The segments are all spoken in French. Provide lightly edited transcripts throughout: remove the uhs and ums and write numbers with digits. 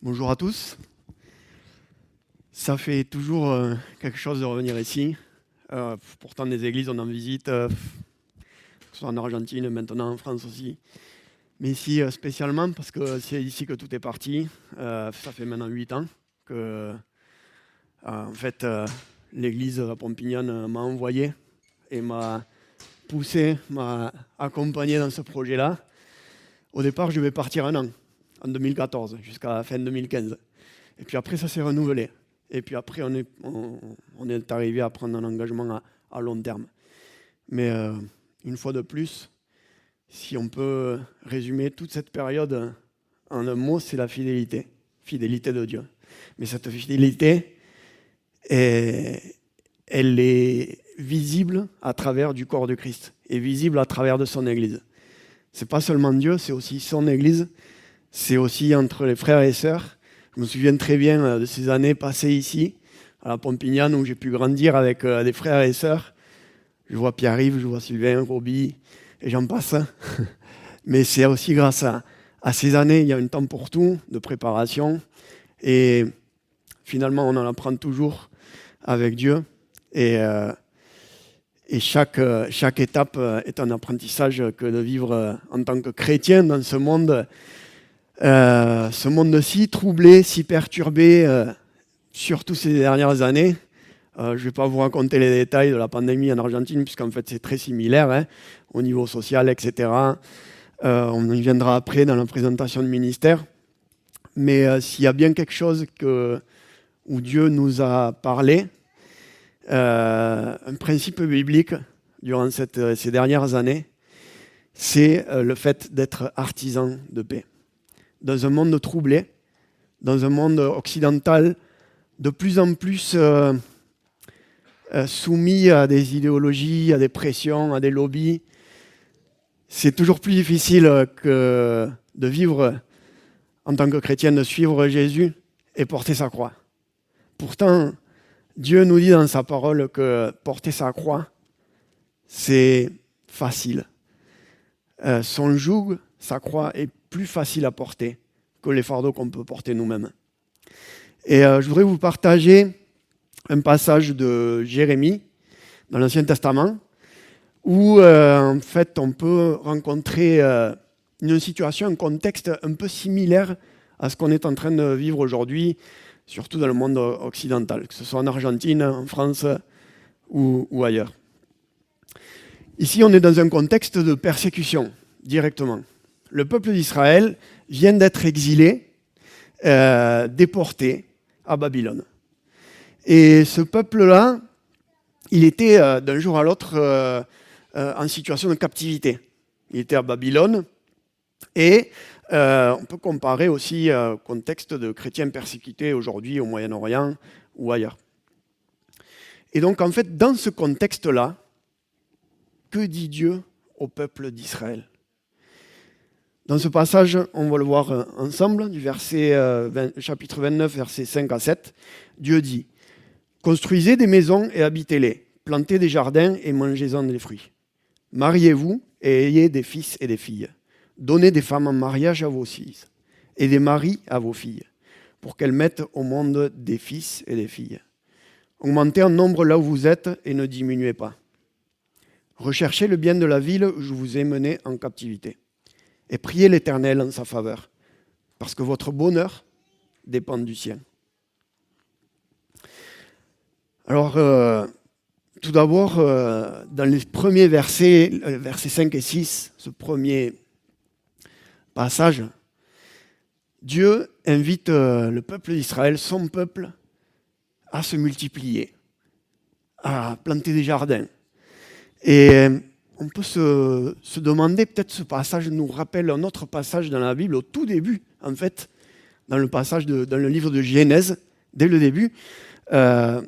Bonjour à tous. Ça fait toujours quelque chose de revenir ici. Pourtant, des églises, on en visite, que ce soit en Argentine, maintenant en France aussi. Mais ici, spécialement, parce que c'est ici que tout est parti. Ça fait maintenant 8 ans que, en fait, l'église à Pompignan m'a envoyé et m'a poussé, m'a accompagné dans ce projet-là. Au départ, je devais partir un an, en 2014, jusqu'à la fin 2015. Et puis après, ça s'est renouvelé. Et puis après, on est arrivé à prendre un engagement à long terme. Mais une fois de plus, si on peut résumer toute cette période en un mot, c'est la fidélité. Fidélité de Dieu. Mais cette fidélité, elle est visible à travers du corps de Christ et visible à travers de son Église. C'est pas seulement Dieu, c'est aussi son Église. C'est aussi entre les frères et sœurs. Je me souviens très bien de ces années passées ici, à la Pompignan, où j'ai pu grandir avec des frères et sœurs. Je vois Pierre-Yves, je vois Sylvain, Roby, et j'en passe. Mais c'est aussi grâce à ces années, il y a un temps pour tout, de préparation. Et finalement, on en apprend toujours avec Dieu. Et chaque étape est un apprentissage que de vivre en tant que chrétien dans ce monde si troublé, si perturbé, surtout ces dernières années. Je ne vais pas vous raconter les détails de la pandémie en Argentine, puisqu'en fait c'est très similaire, au niveau social, etc. On y viendra après dans la présentation du ministère. Mais s'il y a bien quelque chose où Dieu nous a parlé, un principe biblique durant ces dernières années, c'est le fait d'être artisan de paix. Dans un monde troublé, dans un monde occidental de plus en plus soumis à des idéologies, à des pressions, à des lobbies, c'est toujours plus difficile que de vivre en tant que chrétien, de suivre Jésus et porter sa croix. Pourtant, Dieu nous dit dans sa parole que porter sa croix, c'est facile. Son joug, sa croix, est plus facile à porter que les fardeaux qu'on peut porter nous-mêmes. Et je voudrais vous partager un passage de Jérémie dans l'Ancien Testament où en fait on peut rencontrer une situation, un contexte un peu similaire à ce qu'on est en train de vivre aujourd'hui, surtout dans le monde occidental, que ce soit en Argentine, en France ou ailleurs. Ici, on est dans un contexte de persécution, directement. Le peuple d'Israël vient d'être exilé, déporté à Babylone. Et ce peuple-là, il était d'un jour à l'autre en situation de captivité. Il était à Babylone et on peut comparer aussi au contexte de chrétiens persécutés aujourd'hui au Moyen-Orient ou ailleurs. Et donc en fait, dans ce contexte-là, que dit Dieu au peuple d'Israël ? Dans ce passage, on va le voir ensemble, du chapitre 29, versets 5 à 7. Dieu dit « Construisez des maisons et habitez-les, plantez des jardins et mangez-en des fruits. Mariez-vous et ayez des fils et des filles. Donnez des femmes en mariage à vos fils et des maris à vos filles, pour qu'elles mettent au monde des fils et des filles. Augmentez en nombre là où vous êtes et ne diminuez pas. Recherchez le bien de la ville où je vous ai mené en captivité. Et priez l'Éternel en sa faveur, parce que votre bonheur dépend du sien. » Alors, tout d'abord, dans les premiers versets 5 et 6, ce premier passage, Dieu invite le peuple d'Israël, son peuple, à se multiplier, à planter des jardins. Et on peut se demander, peut-être ce passage nous rappelle un autre passage dans la Bible, au tout début, en fait, dans le livre de Genèse, dès le début, dans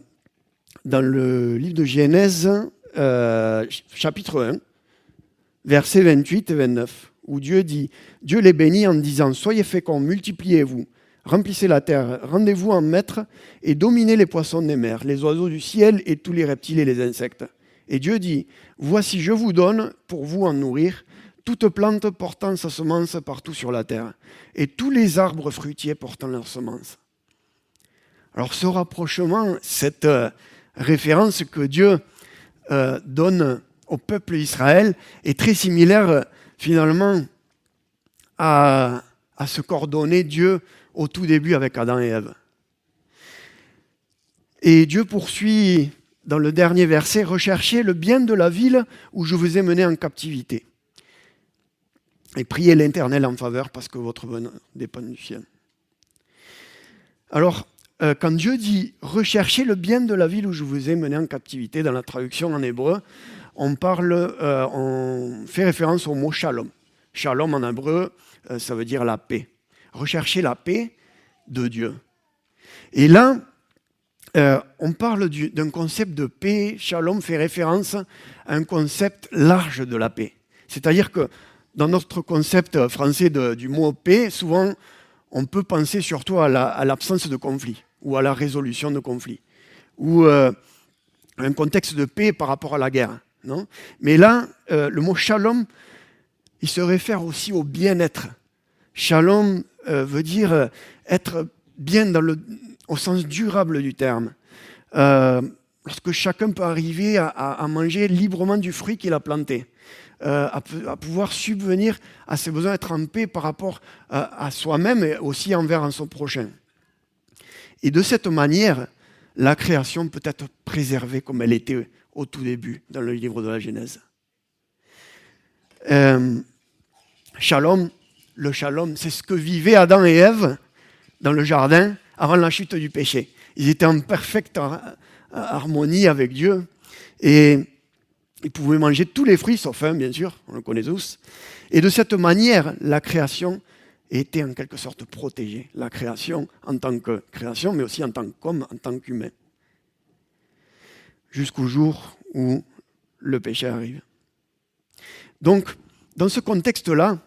le livre de Genèse, chapitre 1, versets 28 et 29, où Dieu les bénit en disant « Soyez féconds, multipliez-vous, remplissez la terre, rendez-vous en maître et dominez les poissons des mers, les oiseaux du ciel et tous les reptiles et les insectes. » Et Dieu dit « Voici, je vous donne pour vous en nourrir, toute plante portant sa semence partout sur la terre, et tous les arbres fruitiers portant leur semence. Alors ce rapprochement, cette référence que Dieu donne au peuple d'Israël est très similaire finalement à ce qu'ordonnait Dieu au tout début avec Adam et Ève. Et Dieu poursuit dans le dernier verset, « Recherchez le bien de la ville où je vous ai mené en captivité. Et priez l'Éternel en faveur parce que votre bonheur dépend du ciel. » Alors, quand Dieu dit « Recherchez le bien de la ville où je vous ai mené en captivité », dans la traduction en hébreu, on fait référence au mot « shalom ». Shalom en hébreu, ça veut dire la paix. Recherchez la paix de Dieu. Et là, on parle d'un concept de paix. Shalom fait référence à un concept large de la paix. C'est-à-dire que dans notre concept français du mot paix, souvent, on peut penser surtout à l'absence de conflit ou à la résolution de conflits ou un contexte de paix par rapport à la guerre. Non ? Mais là, le mot shalom, il se réfère aussi au bien-être. Shalom veut dire être bien au sens durable du terme. Lorsque chacun peut arriver à manger librement du fruit qu'il a planté, à pouvoir subvenir à ses besoins, être en paix par rapport à soi-même et aussi envers son prochain. Et de cette manière, la création peut être préservée comme elle était au tout début dans le livre de la Genèse. Shalom, le shalom, c'est ce que vivaient Adam et Ève dans le jardin avant la chute du péché. Ils étaient en parfaite harmonie avec Dieu et ils pouvaient manger tous les fruits, sauf un, bien sûr, on le connaît tous. Et de cette manière, la création était en quelque sorte protégée. La création en tant que création, mais aussi en tant qu'homme, en tant qu'humain. Jusqu'au jour où le péché arrive. Donc, dans ce contexte-là,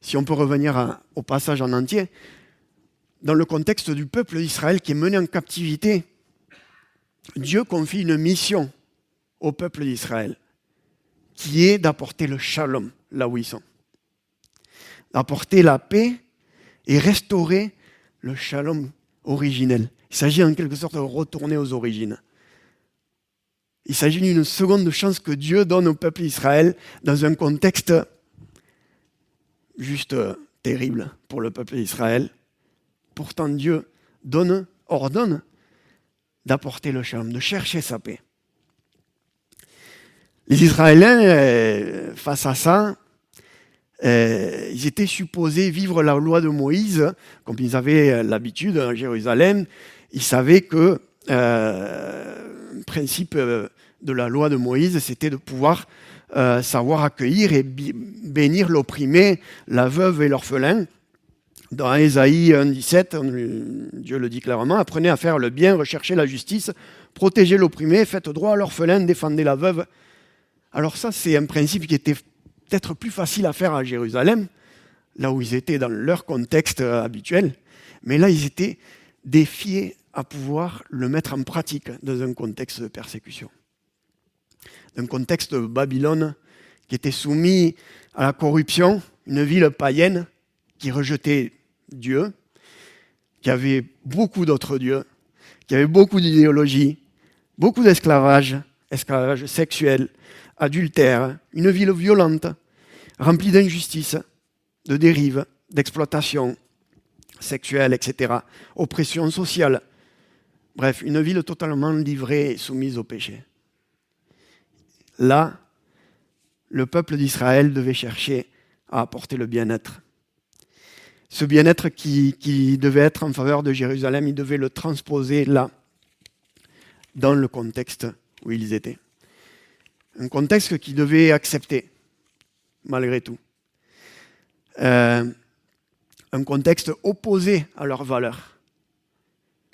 si on peut revenir au passage en entier, dans le contexte du peuple d'Israël qui est mené en captivité, Dieu confie une mission au peuple d'Israël, qui est d'apporter le shalom là où ils sont. D'apporter la paix et restaurer le shalom originel. Il s'agit en quelque sorte de retourner aux origines. Il s'agit d'une seconde chance que Dieu donne au peuple d'Israël dans un contexte juste terrible pour le peuple d'Israël. Pourtant, Dieu ordonne d'apporter le shalom, de chercher sa paix. Les Israéliens, face à ça, ils étaient supposés vivre la loi de Moïse, comme ils avaient l'habitude à Jérusalem. Ils savaient que le principe de la loi de Moïse, c'était de pouvoir savoir accueillir et bénir l'opprimé, la veuve et l'orphelin. Dans Ésaïe 1,17, Dieu le dit clairement, « Apprenez à faire le bien, recherchez la justice, protégez l'opprimé, faites droit à l'orphelin, défendez la veuve. » Alors ça, c'est un principe qui était peut-être plus facile à faire à Jérusalem, là où ils étaient dans leur contexte habituel, mais là, ils étaient défiés à pouvoir le mettre en pratique dans un contexte de persécution. Un contexte de Babylone qui était soumis à la corruption, une ville païenne qui rejetait Dieu, qui avait beaucoup d'autres dieux, qui avait beaucoup d'idéologies, beaucoup d'esclavage, esclavage sexuel, adultère, une ville violente, remplie d'injustice, de dérives, d'exploitation sexuelle, etc., oppression sociale. Bref, une ville totalement livrée et soumise au péché. Là, le peuple d'Israël devait chercher à apporter le bien-être. Ce bien-être qui devait être en faveur de Jérusalem, il devait le transposer là, dans le contexte où ils étaient. Un contexte qu'ils devaient accepter, malgré tout. Un contexte opposé à leurs valeurs,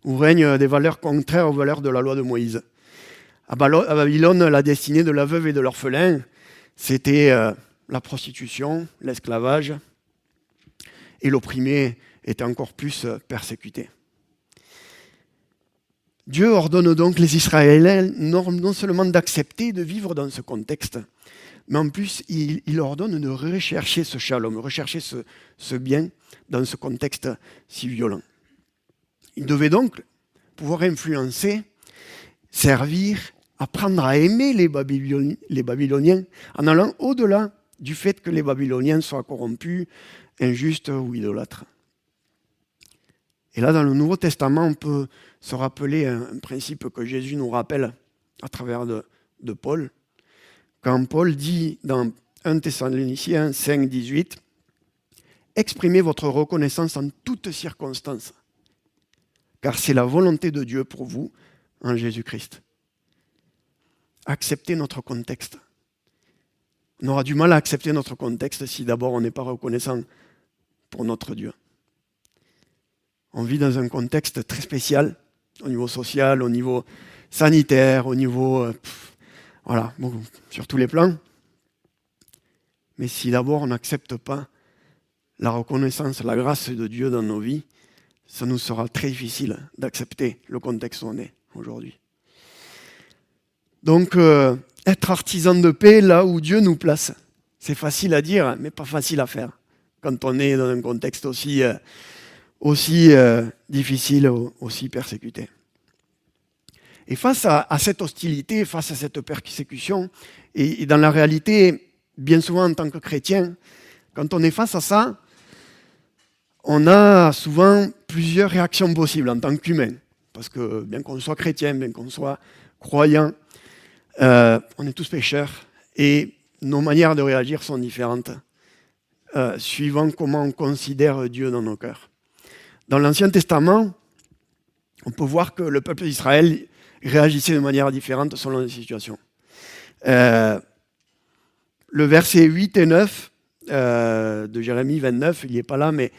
où règnent des valeurs contraires aux valeurs de la loi de Moïse. À Babylone, la destinée de la veuve et de l'orphelin, c'était la prostitution, l'esclavage, et l'opprimé était encore plus persécuté. Dieu ordonne donc les Israéliens non seulement d'accepter de vivre dans ce contexte, mais en plus, il ordonne de rechercher ce shalom, rechercher ce bien dans ce contexte si violent. Il devait donc pouvoir influencer, servir, apprendre à aimer les Babyloniens en allant au-delà du fait que les Babyloniens soient corrompus, injustes ou idolâtres. Et là, dans le Nouveau Testament, on peut se rappeler un principe que Jésus nous rappelle à travers de Paul. Quand Paul dit dans 1 Thessaloniciens 5, 18, « Exprimez votre reconnaissance en toutes circonstances, car c'est la volonté de Dieu pour vous en Jésus-Christ. » Accepter notre contexte. On aura du mal à accepter notre contexte si d'abord on n'est pas reconnaissant pour notre Dieu. On vit dans un contexte très spécial, au niveau social, au niveau sanitaire, au niveau... sur tous les plans. Mais si d'abord on n'accepte pas la reconnaissance, la grâce de Dieu dans nos vies, ça nous sera très difficile d'accepter le contexte où on est aujourd'hui. Donc, être artisan de paix là où Dieu nous place, c'est facile à dire, mais pas facile à faire quand on est dans un contexte aussi difficile, aussi persécuté. Et face à cette hostilité, face à cette persécution, et dans la réalité, bien souvent en tant que chrétien, quand on est face à ça, on a souvent plusieurs réactions possibles en tant qu'humain. Parce que bien qu'on soit chrétien, bien qu'on soit croyant, on est tous pécheurs et nos manières de réagir sont différentes suivant comment on considère Dieu dans nos cœurs. Dans l'Ancien Testament, on peut voir que le peuple d'Israël réagissait de manière différente selon les situations. Le verset 8 et 9 de Jérémie 29, il n'y est pas là, mais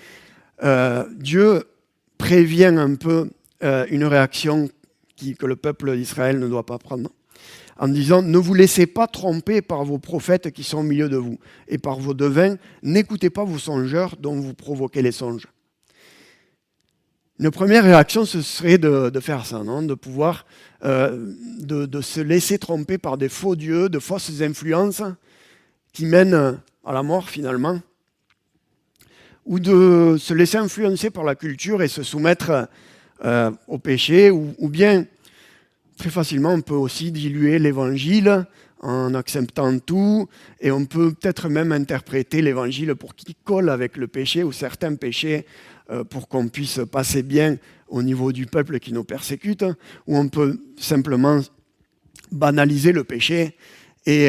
Dieu prévient un peu une réaction que le peuple d'Israël ne doit pas prendre, en disant « Ne vous laissez pas tromper par vos prophètes qui sont au milieu de vous, et par vos devins, n'écoutez pas vos songeurs dont vous provoquez les songes. » Une première réaction, ce serait de faire ça, non ? De pouvoir de se laisser tromper par des faux dieux, de fausses influences qui mènent à la mort finalement, ou de se laisser influencer par la culture et se soumettre au péché, ou bien, très facilement, on peut aussi diluer l'évangile en acceptant tout, et on peut peut-être même interpréter l'évangile pour qu'il colle avec le péché ou certains péchés, pour qu'on puisse passer bien au niveau du peuple qui nous persécute, ou on peut simplement banaliser le péché et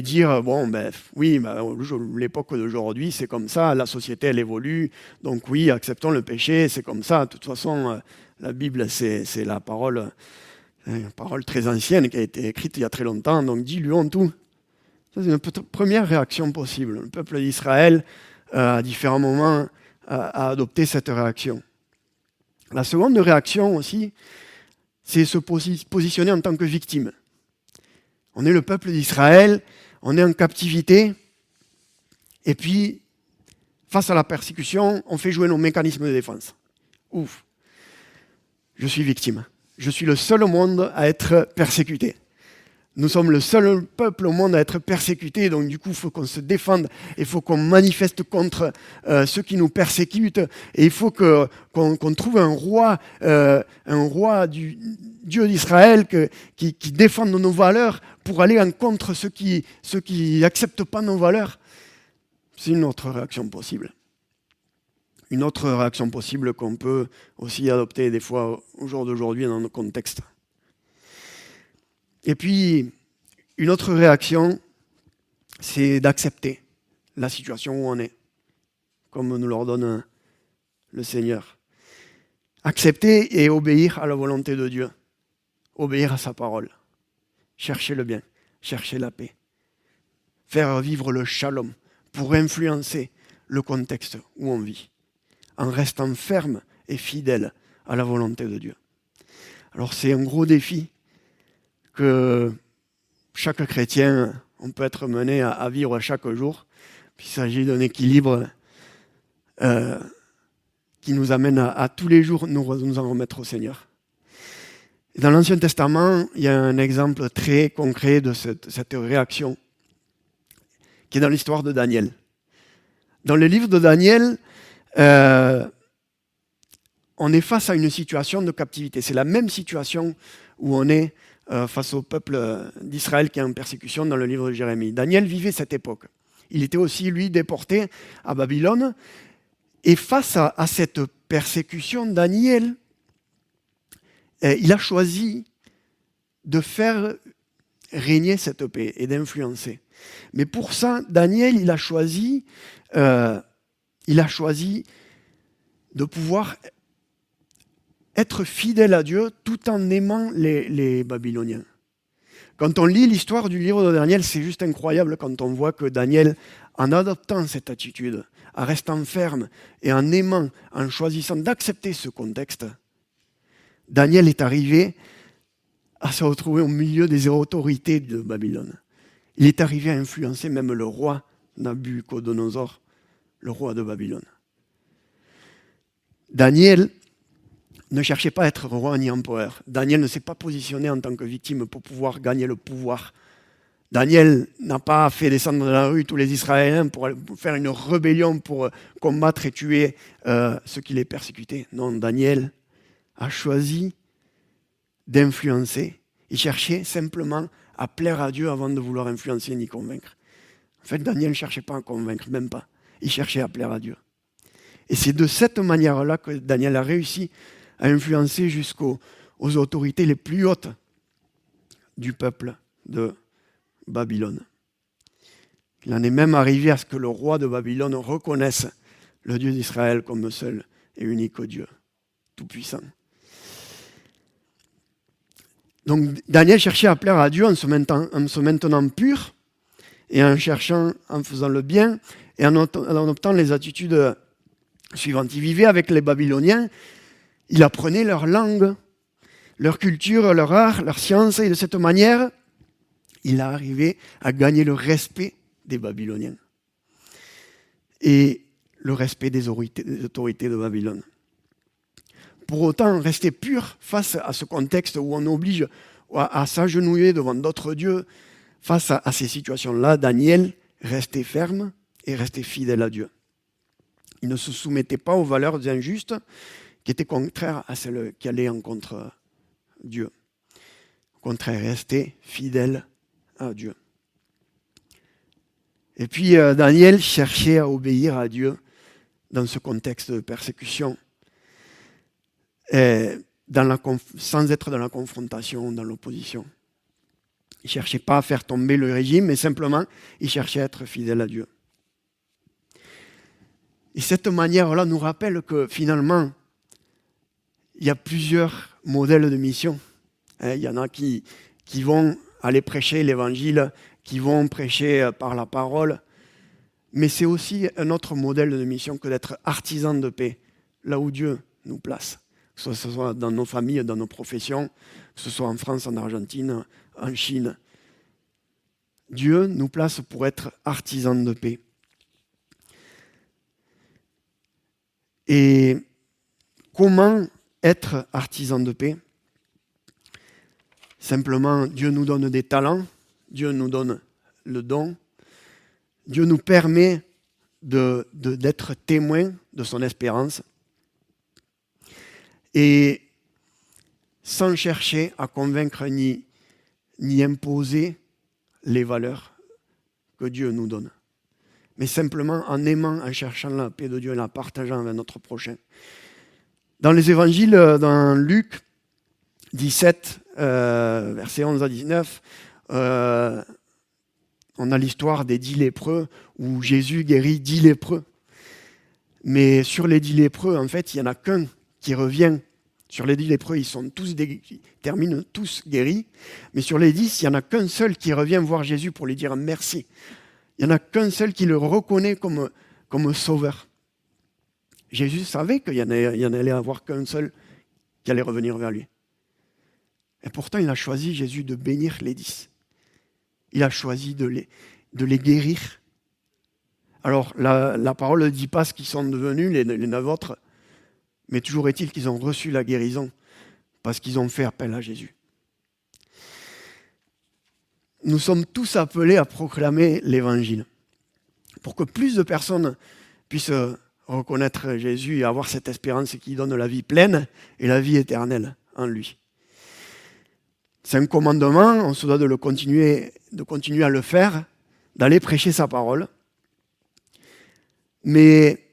dire, l'époque d'aujourd'hui, c'est comme ça, la société, elle évolue, donc oui, acceptons le péché, c'est comme ça. De toute façon, la Bible, c'est la parole, une parole très ancienne qui a été écrite il y a très longtemps, donc diluons tout. Ça, c'est une première réaction possible. Le peuple d'Israël, à différents moments, a adopté cette réaction. La seconde réaction aussi, c'est se positionner en tant que victime. On est le peuple d'Israël, on est en captivité, et puis, face à la persécution, on fait jouer nos mécanismes de défense. Ouf, je suis victime. Je suis le seul au monde à être persécuté. Nous sommes le seul peuple au monde à être persécuté, donc du coup, il faut qu'on se défende, il faut qu'on manifeste contre ceux qui nous persécutent, et il faut qu'on trouve un roi du Dieu d'Israël qui défende nos valeurs pour aller en contre ceux qui n'acceptent pas nos valeurs. C'est une autre réaction possible. Une autre réaction possible qu'on peut aussi adopter des fois au jour d'aujourd'hui dans nos contextes. Et puis, une autre réaction, c'est d'accepter la situation où on est, comme nous l'ordonne le Seigneur. Accepter et obéir à la volonté de Dieu, obéir à sa parole, chercher le bien, chercher la paix, faire vivre le shalom pour influencer le contexte où on vit, en restant ferme et fidèle à la volonté de Dieu. Alors c'est un gros défi que chaque chrétien, on peut être mené à vivre chaque jour. Puis il s'agit d'un équilibre qui nous amène à tous les jours nous en remettre au Seigneur. Et dans l'Ancien Testament, il y a un exemple très concret de cette réaction qui est dans l'histoire de Daniel. Dans le livre de Daniel, on est face à une situation de captivité. C'est la même situation où on est face au peuple d'Israël qui est en persécution dans le livre de Jérémie. Daniel vivait cette époque. Il était aussi, lui, déporté à Babylone. Et face à cette persécution, Daniel, il a choisi de faire régner cette paix et d'influencer. Mais pour ça, Daniel, il a choisi de pouvoir être fidèle à Dieu tout en aimant les Babyloniens. Quand on lit l'histoire du livre de Daniel, c'est juste incroyable quand on voit que Daniel, en adoptant cette attitude, en restant ferme et en aimant, en choisissant d'accepter ce contexte, Daniel est arrivé à se retrouver au milieu des autorités de Babylone. Il est arrivé à influencer même le roi Nabuchodonosor, le roi de Babylone. Daniel ne cherchait pas à être roi ni empereur. Daniel ne s'est pas positionné en tant que victime pour pouvoir gagner le pouvoir. Daniel n'a pas fait descendre dans la rue tous les Israéliens pour faire une rébellion pour combattre et tuer ceux qui les persécutaient. Non, Daniel a choisi d'influencer. Il cherchait simplement à plaire à Dieu avant de vouloir influencer ni convaincre. En fait, Daniel ne cherchait pas à convaincre, même pas. Il cherchait à plaire à Dieu. Et c'est de cette manière-là que Daniel a réussi à influencer jusqu'aux autorités les plus hautes du peuple de Babylone. Il en est même arrivé à ce que le roi de Babylone reconnaisse le Dieu d'Israël comme le seul et unique Dieu, tout-puissant. Donc Daniel cherchait à plaire à Dieu en se maintenant pur et en faisant le bien et en adoptant les attitudes suivantes. Il vivait avec les Babyloniens, il apprenait leur langue, leur culture, leur art, leur science, et de cette manière, il a arrivé à gagner le respect des Babyloniens et le respect des autorités de Babylone. Pour autant, rester pur face à ce contexte où on oblige à s'agenouiller devant d'autres dieux, face à ces situations-là, Daniel restait ferme et restait fidèle à Dieu. Il ne se soumettait pas aux valeurs injustes qui étaient contraires à celles qui allaient en contre Dieu. Au contraire, restait fidèle à Dieu. Et puis Daniel cherchait à obéir à Dieu dans ce contexte de persécution, sans être dans la confrontation, dans l'opposition. Il ne cherchait pas à faire tomber le régime, mais simplement, il cherchait à être fidèle à Dieu. Et cette manière-là nous rappelle que finalement, il y a plusieurs modèles de mission. Il y en a qui vont aller prêcher l'évangile, qui vont prêcher par la parole, mais c'est aussi un autre modèle de mission que d'être artisan de paix, là où Dieu nous place. Que ce soit dans nos familles, dans nos professions, que ce soit en France, en Argentine, en Chine. Dieu nous place pour être artisans de paix. Et comment être artisan de paix? Simplement, Dieu nous donne des talents, Dieu nous donne le don, Dieu nous permet d'être témoins de son espérance et sans chercher à convaincre ni imposer les valeurs que Dieu nous donne, mais simplement en aimant, en cherchant la paix de Dieu et la partageant avec notre prochain. Dans les évangiles, dans Luc 17, versets 11 à 19, on a l'histoire des 10 lépreux où Jésus guérit 10 lépreux. Mais sur les 10 lépreux, en fait, il n'y en a qu'un qui revient. Sur les 10 lépreux, ils terminent tous guéris. Mais sur les 10, il n'y en a qu'un seul qui revient voir Jésus pour lui dire merci. Il n'y en a qu'un seul qui le reconnaît comme sauveur. Jésus savait qu'il y en allait avoir qu'un seul qui allait revenir vers lui. Et pourtant, il a choisi, Jésus, de bénir les 10. Il a choisi de les guérir. Alors, la parole ne dit pas ce qu'ils sont devenus, les 9 autres, mais toujours est-il qu'ils ont reçu la guérison parce qu'ils ont fait appel à Jésus. Nous sommes tous appelés à proclamer l'Évangile. pour que plus de personnes puissent reconnaître Jésus et avoir cette espérance qui donne la vie pleine et la vie éternelle en lui. C'est un commandement, on se doit de continuer à le faire, d'aller prêcher sa parole. Mais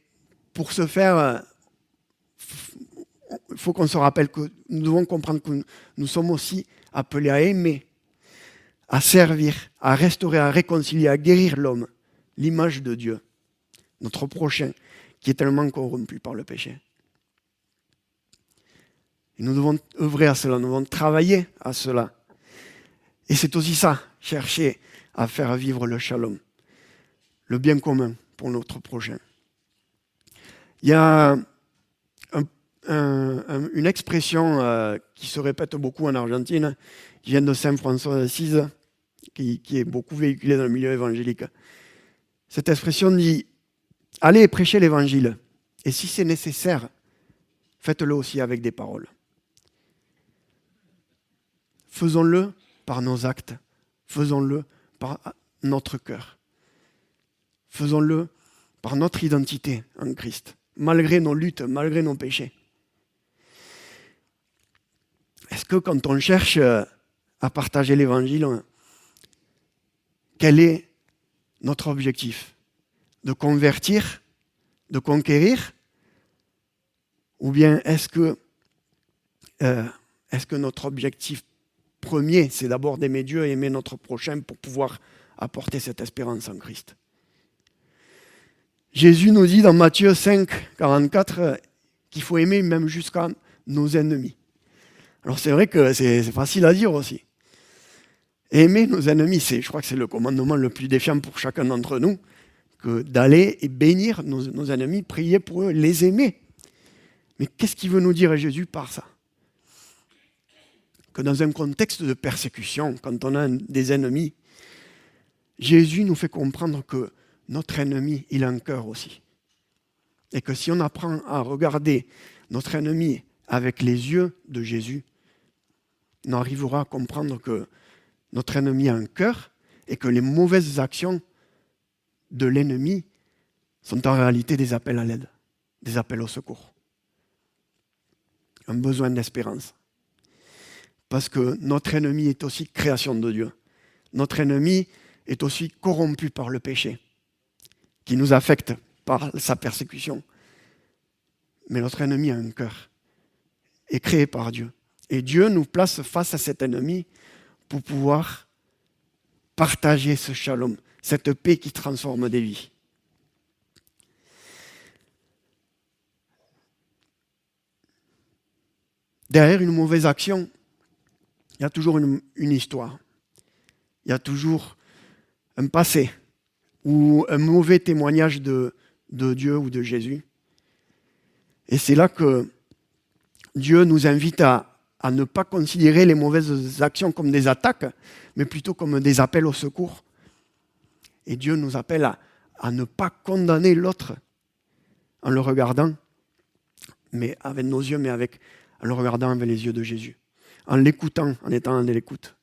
pour ce faire, il faut qu'on se rappelle que nous devons comprendre que nous sommes aussi appelés à aimer, à servir, à restaurer, à réconcilier, à guérir l'homme, l'image de Dieu, notre prochain, qui est tellement corrompu par le péché. Et nous devons œuvrer à cela, nous devons travailler à cela. Et c'est aussi ça, chercher à faire vivre le shalom, le bien commun pour notre prochain. Il y a une expression qui se répète beaucoup en Argentine, qui vient de Saint François d'Assise, qui est beaucoup véhiculée dans le milieu évangélique. Cette expression dit « Allez prêcher l'évangile, et si c'est nécessaire, faites-le aussi avec des paroles. Faisons-le par nos actes, faisons-le par notre cœur, faisons-le par notre identité en Christ, malgré nos luttes, malgré nos péchés. » Est-ce que quand on cherche à partager l'évangile, quel est notre objectif? De convertir, de conquérir? Ou bien est-ce que notre objectif premier, c'est d'abord d'aimer Dieu et aimer notre prochain pour pouvoir apporter cette espérance en Christ? Jésus nous dit dans Matthieu 5, 44 qu'il faut aimer même jusqu'à nos ennemis. Alors c'est vrai que c'est facile à dire aussi. Aimer nos ennemis, je crois que c'est le commandement le plus défiant pour chacun d'entre nous, que d'aller et bénir nos ennemis, prier pour eux, les aimer. Mais qu'est-ce qu'il veut nous dire Jésus par ça? Que dans un contexte de persécution, quand on a des ennemis, Jésus nous fait comprendre que notre ennemi, il a un cœur aussi. Et que si on apprend à regarder notre ennemi avec les yeux de Jésus, on arrivera à comprendre que notre ennemi a un cœur et que les mauvaises actions de l'ennemi sont en réalité des appels à l'aide, des appels au secours. Un besoin d'espérance. Parce que notre ennemi est aussi création de Dieu. Notre ennemi est aussi corrompu par le péché, qui nous affecte par sa persécution. Mais notre ennemi a un cœur, est créé par Dieu. Et Dieu nous place face à cet ennemi pour pouvoir partager ce shalom, cette paix qui transforme des vies. Derrière une mauvaise action, il y a toujours une histoire. Il y a toujours un passé ou un mauvais témoignage de Dieu ou de Jésus. Et c'est là que Dieu nous invite à ne pas considérer les mauvaises actions comme des attaques, mais plutôt comme des appels au secours. Et Dieu nous appelle à ne pas condamner l'autre en le regardant, mais avec nos yeux, mais en le regardant avec les yeux de Jésus. En l'écoutant, en étant en l'écoute.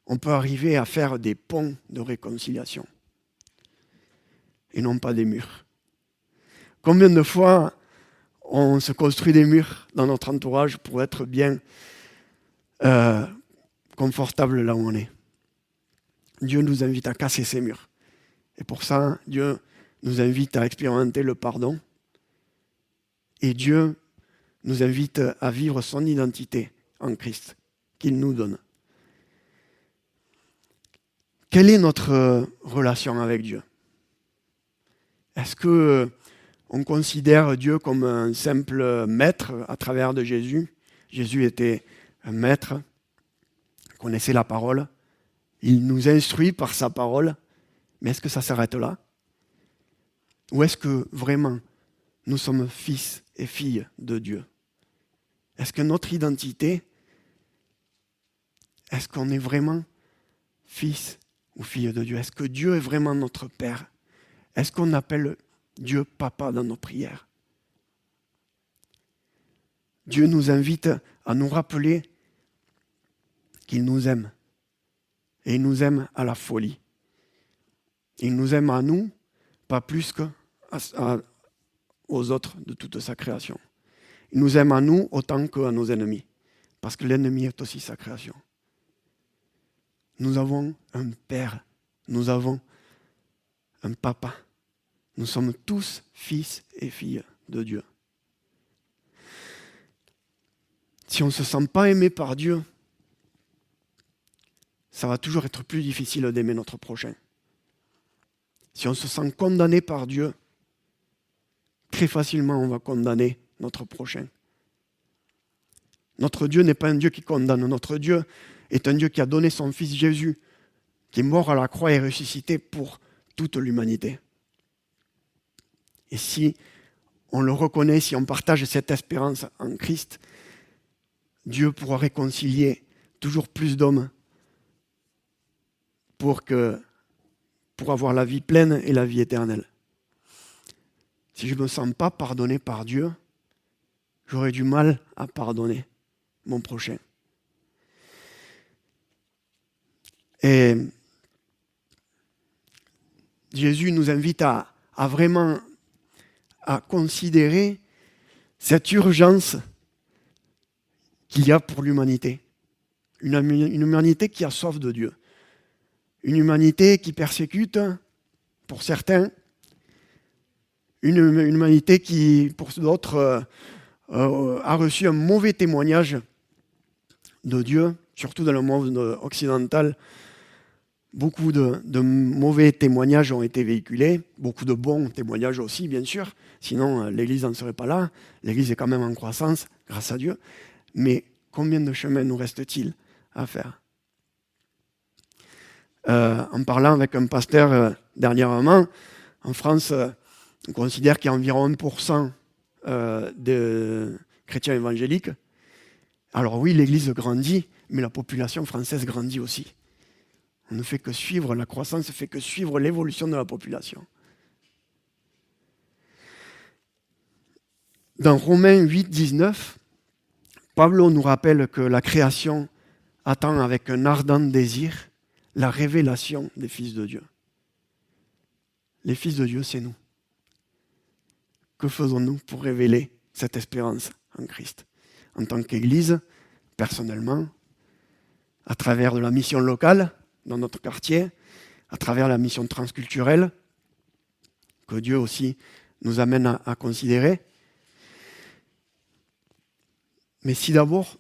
On peut arriver à faire des ponts de réconciliation. Et non pas des murs. Combien de fois on se construit des murs dans notre entourage pour être bien confortable là où on est. Dieu nous invite à casser ces murs. Et pour ça, Dieu nous invite à expérimenter le pardon. Et Dieu nous invite à vivre son identité en Christ, qu'il nous donne. Quelle est notre relation avec Dieu? Est-ce que on considère Dieu comme un simple maître à travers de Jésus? Jésus était un maître, connaissait la parole, il nous instruit par sa parole, mais est-ce que ça s'arrête là? Ou est-ce que vraiment nous sommes fils et filles de Dieu? Est-ce que notre identité, est-ce qu'on est vraiment fils ou fille de Dieu? Est-ce que Dieu est vraiment notre Père? Est-ce qu'on appelle Dieu Papa dans nos prières? Dieu nous invite à nous rappeler qu'il nous aime. Et il nous aime à la folie. Il nous aime à nous pas plus qu'aux autres de toute sa création. Il nous aime à nous autant qu'à nos ennemis, parce que l'ennemi est aussi sa création. Nous avons un Père, nous avons un Papa. Nous sommes tous fils et filles de Dieu. Si on ne se sent pas aimé par Dieu, ça va toujours être plus difficile d'aimer notre prochain. Si on se sent condamné par Dieu, très facilement on va condamner notre prochain. Notre Dieu n'est pas un Dieu qui condamne. Notre Dieu est un Dieu qui a donné son Fils Jésus, qui est mort à la croix et ressuscité pour toute l'humanité. Et si on le reconnaît, si on partage cette espérance en Christ, Dieu pourra réconcilier toujours plus d'hommes pour avoir la vie pleine et la vie éternelle. Si je ne me sens pas pardonné par Dieu, j'aurai du mal à pardonner mon prochain. Et Jésus nous invite à vraiment à considérer cette urgence qu'il y a pour l'humanité. Une humanité qui a soif de Dieu. Une humanité qui persécute, pour certains. Une humanité qui, pour d'autres, a reçu un mauvais témoignage de Dieu, surtout dans le monde occidental. Beaucoup de mauvais témoignages ont été véhiculés, beaucoup de bons témoignages aussi, bien sûr, sinon l'Église n'en serait pas là. L'Église est quand même en croissance, grâce à Dieu. Mais combien de chemin nous reste-t-il à faire ? En parlant avec un pasteur dernièrement, en France, on considère qu'il y a environ 1% de chrétiens évangéliques. Alors oui, l'Église grandit, mais la population française grandit aussi. On ne fait que suivre, la croissance ne fait que suivre l'évolution de la population. Dans Romains 8, 19, Pablo nous rappelle que la création attend avec un ardent désir la révélation des fils de Dieu. Les fils de Dieu, c'est nous. Que faisons-nous pour révéler cette espérance en Christ ? En tant qu'Église, personnellement, à travers de la mission locale, dans notre quartier, à travers la mission transculturelle, que Dieu aussi nous amène à considérer. Mais si d'abord,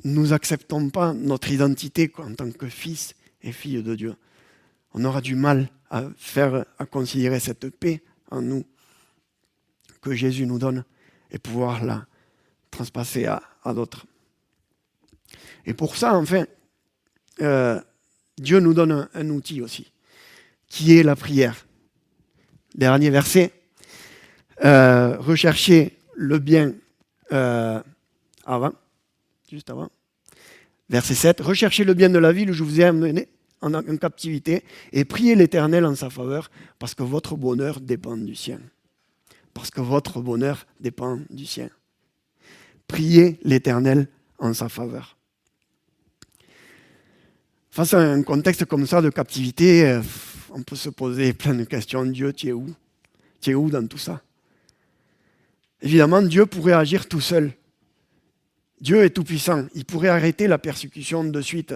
nous n'acceptons pas notre identité en tant que fils et filles de Dieu, on aura du mal à considérer cette paix en nous que Jésus nous donne et pouvoir la transpasser à d'autres. Et pour ça, enfin, Dieu nous donne un outil aussi, qui est la prière. Dernier verset, recherchez le bien juste avant, verset 7, recherchez le bien de la ville où je vous ai amené en captivité et priez l'Éternel en sa faveur parce que votre bonheur dépend du sien. Parce que votre bonheur dépend du sien. Priez l'Éternel en sa faveur. Face à un contexte comme ça de captivité, on peut se poser plein de questions. Dieu, tu es où ? Tu es où dans tout ça ? Évidemment, Dieu pourrait agir tout seul. Dieu est tout-puissant. Il pourrait arrêter la persécution de suite.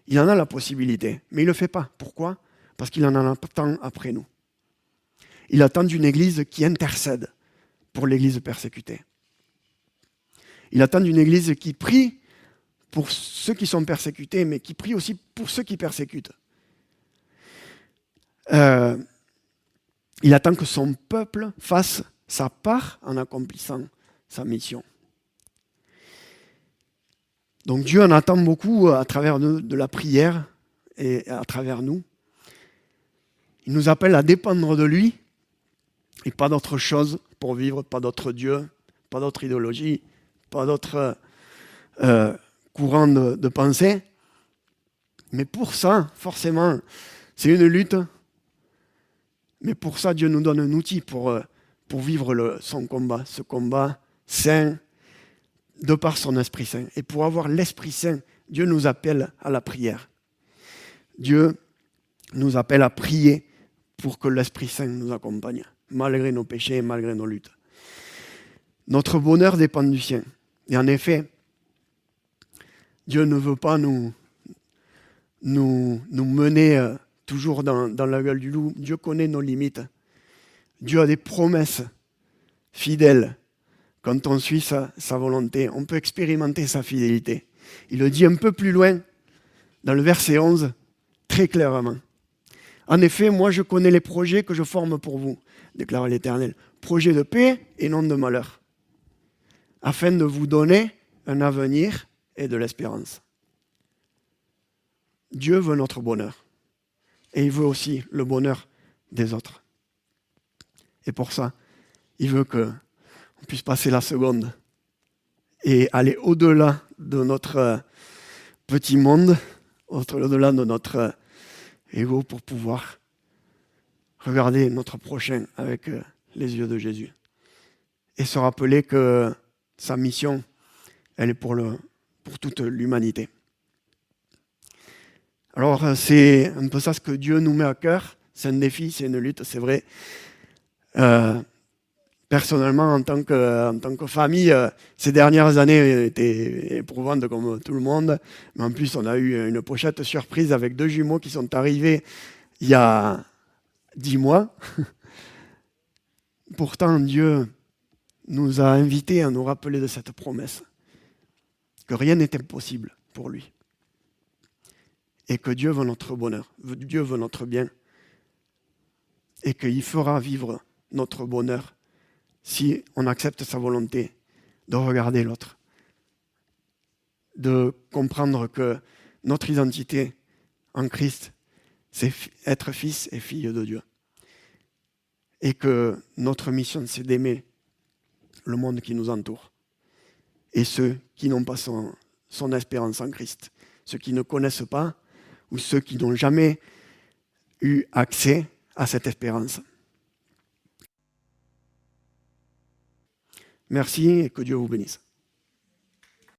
Il en a la possibilité, mais il ne le fait pas. Pourquoi ? Parce qu'il en attend après nous. Il attend une Église qui intercède pour l'Église persécutée. Il attend une Église qui prie pour ceux qui sont persécutés, mais qui prie aussi pour ceux qui persécutent. Il attend que son peuple fasse sa part en accomplissant sa mission. Donc Dieu en attend beaucoup à travers de la prière et à travers nous. Il nous appelle à dépendre de lui et pas d'autre chose pour vivre, pas d'autre Dieu, pas d'autre idéologie, pas d'autre courant de pensée. Mais pour ça, forcément, c'est une lutte. Mais pour ça, Dieu nous donne un outil pour vivre son combat, ce combat saint, de par son Esprit Saint. Et pour avoir l'Esprit Saint, Dieu nous appelle à la prière. Dieu nous appelle à prier pour que l'Esprit Saint nous accompagne, malgré nos péchés et malgré nos luttes. Notre bonheur dépend du sien. Et en effet, Dieu ne veut pas nous mener toujours dans la gueule du loup. Dieu connaît nos limites. Dieu a des promesses fidèles. Quand on suit sa volonté, on peut expérimenter sa fidélité. Il le dit un peu plus loin, dans le verset 11, très clairement. En effet, moi je connais les projets que je forme pour vous, déclare l'Éternel. Projets de paix et non de malheur, afin de vous donner un avenir et de l'espérance. Dieu veut notre bonheur. Et il veut aussi le bonheur des autres. Et pour ça, il veut qu'on puisse passer la seconde et aller au-delà de notre petit monde, au-delà de notre ego pour pouvoir regarder notre prochain avec les yeux de Jésus. Et se rappeler que sa mission, elle est pour toute l'humanité. Alors, c'est un peu ça ce que Dieu nous met à cœur. C'est un défi, c'est une lutte, c'est vrai. Personnellement, en tant que famille, ces dernières années étaient éprouvantes comme tout le monde. Mais en plus, on a eu une pochette surprise avec 2 jumeaux qui sont arrivés il y a 10 mois. Pourtant, Dieu nous a invités à nous rappeler de cette promesse, que rien n'est impossible pour lui. Et que Dieu veut notre bonheur, Dieu veut notre bien. Et qu'il fera vivre notre bonheur si on accepte sa volonté de regarder l'autre, de comprendre que notre identité en Christ, c'est être fils et fille de Dieu. Et que notre mission, c'est d'aimer le monde qui nous entoure. Et ceux qui n'ont pas son espérance en Christ, ceux qui ne connaissent pas ou ceux qui n'ont jamais eu accès à cette espérance. Merci et que Dieu vous bénisse.